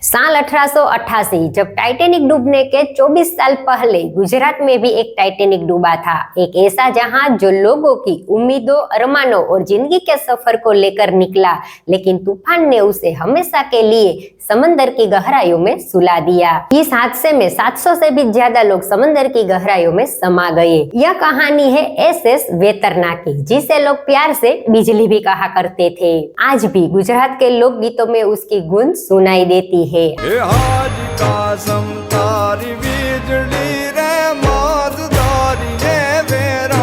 साल 1888 जब टाइटेनिक डूबने के 24 साल पहले गुजरात में भी एक टाइटेनिक डूबा था। एक ऐसा जहाज जो लोगों की उम्मीदों, अरमानों और जिंदगी के सफर को लेकर निकला, लेकिन तूफान ने उसे हमेशा के लिए समंदर की गहराइयों में सुला दिया। इस हादसे में 700 से भी ज्यादा लोग समंदर की गहराइयों में समा गए। यह कहानी है एसएस वेतरना की, जिसे लोग प्यार से बिजली भी कहा करते थे। आज भी गुजरात के लोक गीतों में उसकी गूंज सुनाई देती है।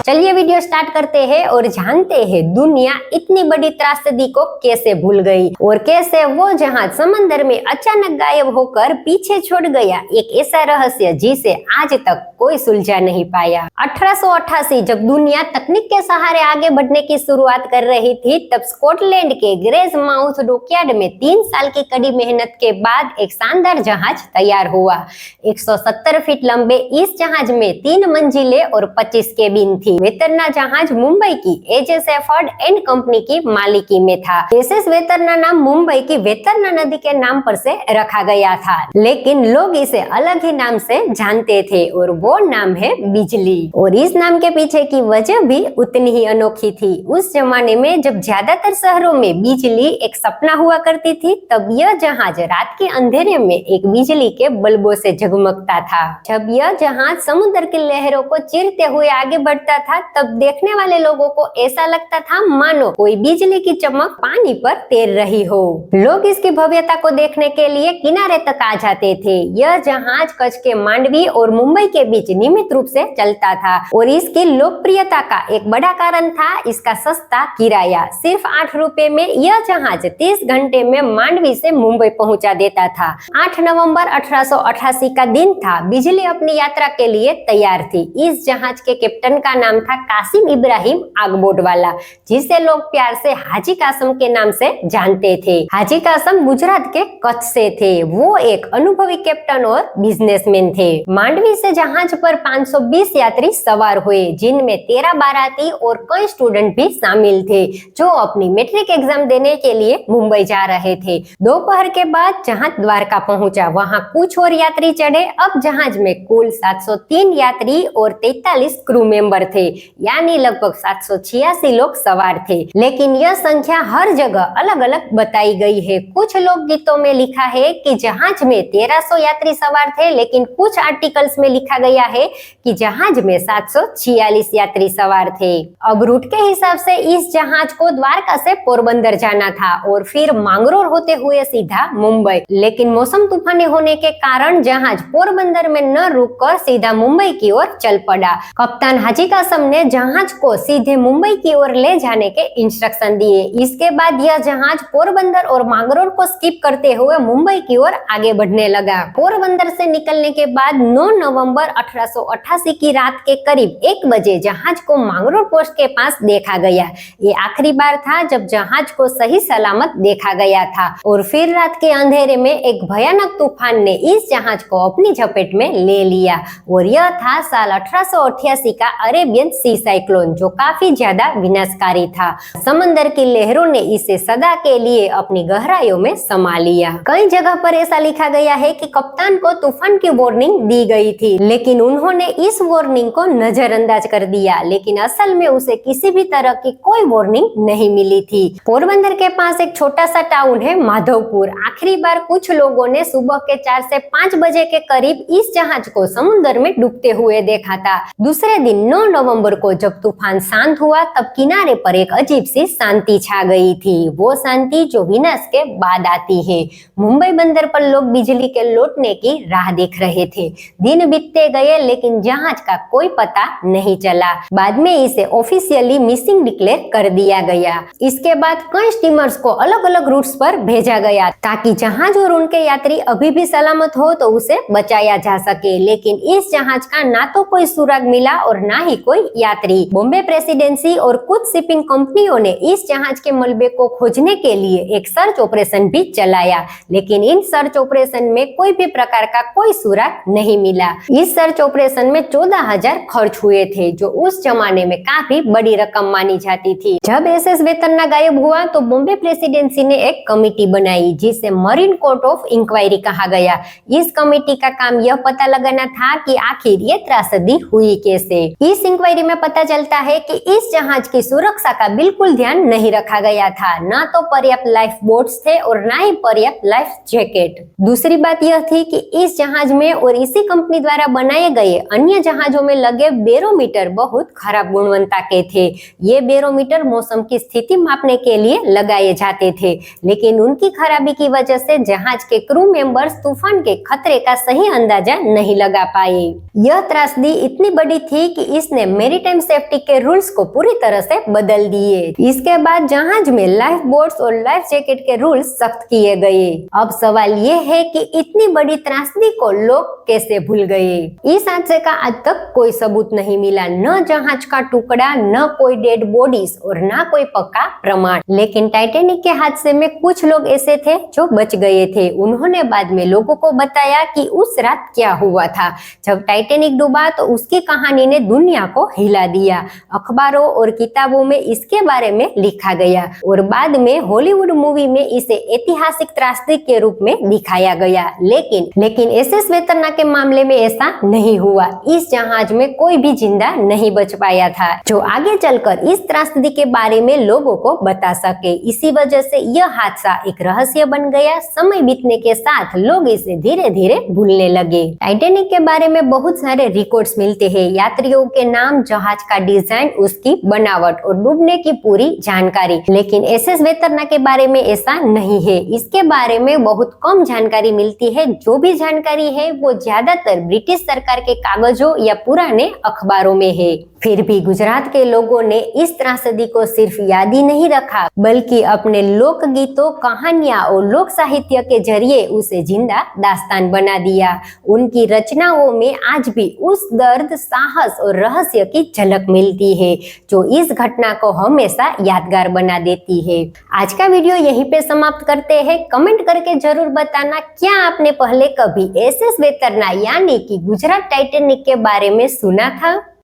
चलिए वीडियो स्टार्ट करते हैं और जानते हैं दुनिया इतनी बड़ी त्रासदी को कैसे भूल गई और कैसे वो जहाज समंदर में अचानक गायब होकर पीछे छोड़ गया। एक ऐसा रहस्य जिसे आज तक कोई सुलझा नहीं पाया। 1888 जब दुनिया तकनीक के सहारे आगे बढ़ने की शुरुआत कर रही थी, तब स्कॉटलैंड के ग्रेज माउथ डॉकयार्ड में 3 साल की कड़ी मेहनत के बाद एक शानदार जहाज तैयार हुआ। 170 फीट लंबे इस जहाज में 3 मंजिलें और 25 केबिन थी। वेतरना जहाज मुंबई की एचएस एफर्ड एंड कंपनी की मालिकी में था। एसएस वेतरना नाम मुंबई की वेतरना नदी के नाम पर से रखा गया था, लेकिन लोग इसे अलग ही नाम से जानते थे और वो नाम है बिजली। और इस नाम के पीछे की वजह भी उतनी ही अनोखी थी। उस जमाने में जब ज्यादातर शहरों में बिजली एक सपना हुआ करती थी, तब यह जहाज रात के अंधेरे में एक बिजली के बल्बों से जगमगता था। जब यह जहाज समुद्र की लहरों को चीरते हुए आगे बढ़ता था, तब देखने वाले लोगों को ऐसा लगता था मानो कोई बिजली की चमक पानी पर तैर रही हो। लोग इसकी भव्यता को देखने के लिए किनारे तक आ जाते थे। यह जहाज कच्छ के मांडवी और मुंबई के बीच नियमित रूप से चलता था और इसकी लोकप्रियता का एक बड़ा कारण था इसका सस्ता किराया। सिर्फ 8 रुपए में यह जहाज 30 घंटे में मांडवी से मुंबई पहुंचा देता था। 8 नवंबर 1888 का दिन था। बिजली अपनी यात्रा के लिए तैयार थी। इस जहाज के कैप्टन का नाम था कासिम इब्राहिम आगबोडवाला, जिसे लोग प्यार से हाजी कासम के नाम से जानते थे। हाजी कासम गुजरात के कच्छ से थे। वो एक अनुभवी कैप्टन और बिजनेसमैन थे। मांडवी से जहाज पर 520 यात्री सवार हुए, जिनमें 13 बाराती और कई स्टूडेंट भी शामिल थे जो अपनी मैट्रिक एग्जाम देने के लिए मुंबई जा रहे थे। दोपहर के बाद जहाज द्वारका पहुंचा। वहां कुछ और यात्री चढ़े। अब जहाज में कुल 703 यात्री और 43 क्रू मेंबर थे, यानी लगभग 786 लोग सवार थे। लेकिन यह संख्या हर जगह अलग अलग बताई गई है। कुछ लोक गीतों में लिखा है कि जहाज में 1300 यात्री सवार थे, लेकिन कुछ आर्टिकल्स में लिखा गया है कि जहाज में 746 यात्री सवार थे। अब रूट के हिसाब से इस जहाज को द्वारका से पोरबंदर जाना था और फिर मांगरोल होते हुए सीधा मुंबई, लेकिन मौसम तूफानी होने के कारण जहाज पोरबंदर में न रुककर सीधा मुंबई की ओर चल पड़ा। कप्तान हाजी कासम ने जहाज को सीधे मुंबई की ओर ले जाने के इंस्ट्रक्शन दिए। इसके बाद यह जहाज पोरबंदर और मांगरोल को स्किप करते हुए मुंबई की ओर आगे बढ़ने लगा। पोरबंदर से निकलने के बाद 9 नवंबर 1888 की रात के करीब 1 बजे जहाज को मांगरोल पोस्ट के पास देखा गया। ये आखिरी बार था जब जहाज को सही सलामत देखा गया था और फिर रात के अंधेरे में एक भयानक तूफान ने इस जहाज को अपनी झपेट में ले लिया और यह था साल 1888 का अरेबियन सी साइक्लोन, जो काफी ज्यादा विनाशकारी था। समंदर की लहरों ने इसे सदा के लिए अपनी गहराइयों में समा लिया। कई जगह पर ऐसा लिखा गया है कि कप्तान को तूफान की वार्निंग दी गई थी, लेकिन उन्होंने इस वार्निंग को नजरअंदाज कर दिया। लेकिन असल में उसे किसी भी तरह की कोई वार्निंग नहीं मिली थी। पोरबंदर के पास एक छोटा सा टाउन है माधवपुर। आखिरी बार कुछ लोगों ने सुबह के 4 से 5 बजे के करीब इस जहाज को समुद्र में डूबते हुए देखा था। दूसरे दिन 9 नवंबर को जब तूफान शांत हुआ, तब किनारे पर एक अजीब सी शांति छा गई थी। वो शांति जो विनाश के बाद आती है। मुंबई बंदर पर लोग बिजली के लौटने की राह देख रहे थे। दिन बीतते गए, लेकिन जहाज का कोई पता नहीं चला। बाद में इसे ऑफिशियली मिसिंग डिक्लेयर कर दिया गया। इसके बाद कई स्टीमर्स को अलग अलग रूट्स पर भेजा गया ताकि जहाज और उनके यात्री अभी भी सलामत हो तो उसे बचाया जा सके। लेकिन इस जहाज का ना तो कोई सुराग मिला और ना ही कोई कोई यात्री। बॉम्बे प्रेसिडेंसी और कुछ शिपिंग कंपनियों ने इस जहाज के मलबे को खोजने के लिए एक सर्च ऑपरेशन भी चलाया, लेकिन इन सर्च ऑपरेशन में कोई भी प्रकार का कोई सुराग नहीं मिला। इस सर्च ऑपरेशन में 14,000 खर्च हुए थे, जो उस जमाने में काफी बड़ी रकम मानी जाती थी। जब एसएस वेतरना गायब हुआ तो बॉम्बे प्रेसिडेंसी ने एक कमेटी बनाई, जिसे मरीन कोर्ट ऑफ इंक्वायरी कहा गया। इस कमेटी का काम यह पता लगाना था कि आखिर ये त्रासदी हुई कैसे। इस इंक्वायरी में पता चलता है कि इस जहाज की सुरक्षा का बिल्कुल ध्यान नहीं रखा गया था। न तो पर्याप्त लाइफ बोट्स थे और न ही पर्याप्त लाइफ जैकेट। दूसरी बात यह थी कि इस जहाज में और इसी कंपनी द्वारा बनाए गए अन्य जहाजों में लगे बैरोमीटर बहुत खराब गुणवत्ता के थे। ये बैरोमीटर मौसम की स्थिति मापने के लिए लगाए जाते थे, लेकिन उनकी खराबी की वजह से जहाज के क्रू मेंबर्स तूफान के खतरे का सही अंदाजा नहीं लगा पाए। यह त्रासदी इतनी बड़ी थी कि इसने मैरीटाइम सेफ्टी के रूल्स को पूरी तरह से बदल दिए। इसके बाद जहाज में लाइफ बोट्स और लाइफ जैकेट के रूल्स सख्त किए गए। अब सवाल ये है कि इतनी बड़ी त्रासदी को लोग कैसे भूल गए। इस हादसे का आज तक कोई सबूत नहीं मिला, न जहाज का टुकड़ा, न कोई डेड बॉडीज और न कोई पक्का प्रमाण। लेकिन टाइटैनिक के हादसे में कुछ लोग ऐसे थे जो बच गए थे। उन्होंने बाद में लोगों को बताया कि उस रात क्या हुआ था। जब टाइटैनिक डूबा तो उसकी कहानी ने दुनिया को हिला दिया। अखबारों और किताबों में इसके बारे में लिखा गया और बाद में हॉलीवुड मूवी में इसे ऐतिहासिक त्रासदी के रूप में दिखाया गया। लेकिन एसएस वेतरना के मामले में ऐसा नहीं हुआ। इस जहाज में कोई भी जिंदा नहीं बच पाया था, जो आगे चलकर इस त्रासदी के बारे में लोगों को बता सके। इसी वजह से यह हादसा एक रहस्य बन गया। समय बीतने के साथ लोग इसे धीरे धीरे भूलने लगे। टाइटैनिक के बारे में बहुत सारे रिकॉर्ड्स मिलते हैं, यात्रियों के नाम, जहाज का डिजाइन, उसकी बनावट और डूबने की पूरी जानकारी। लेकिन एसएस वेतरना के बारे में ऐसा नहीं है। इसके बारे में बहुत कम जानकारी मिलती है। जो भी जानकारी है वो ज्यादातर ब्रिटिश सरकार के कागजों या पुराने अखबारों में है। फिर भी गुजरात के लोगों ने इस त्रासदी को सिर्फ याद ही नहीं रखा, बल्कि अपने लोक गीतों, कहानियां और लोक साहित्य के जरिए उसे जिंदा दास्तान बना दिया। उनकी रचनाओं में आज भी उस दर्द, साहस और रहस्य की झलक मिलती है, जो इस घटना को हमेशा यादगार बना देती है। आज का वीडियो यहीं पे समाप्त करते हैं। कमेंट करके जरूर बताना, क्या आपने पहले कभी एसएस वेतरना यानी कि गुजरात टाइटैनिक के बारे में सुना था?